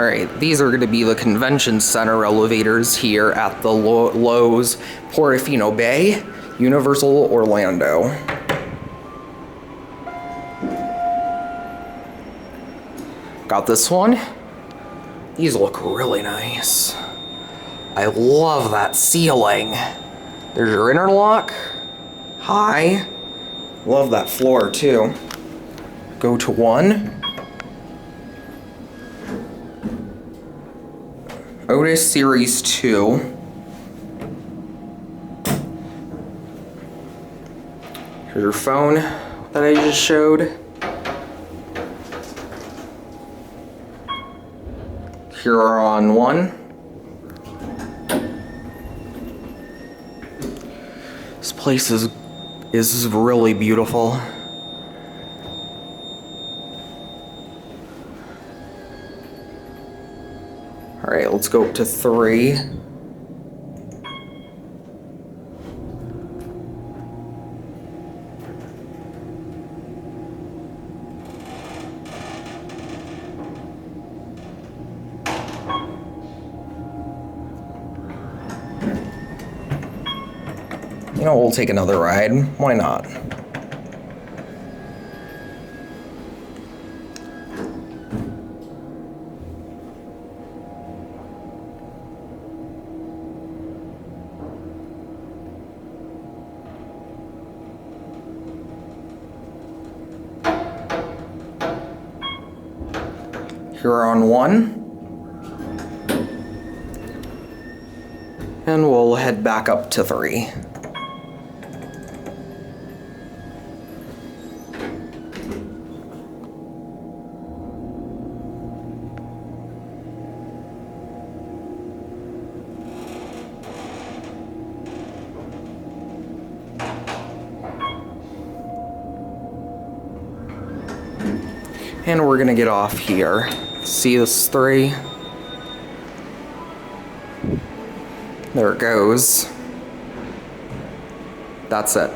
Alright, these are going to be the convention center elevators here at the Loews Portofino Bay, Universal Orlando. Got this one. These look really nice. I love that ceiling. There's your interlock. High. Love that floor too. Go to one. Otis Series 2. Here's your phone that I just showed. Here are on one. This place is really beautiful. All right, let's go up to 3. You know, we'll take another ride. Why not? Here on one. And we'll head back up to 3. And we're gonna get off here. See this 3? There it goes. That's it.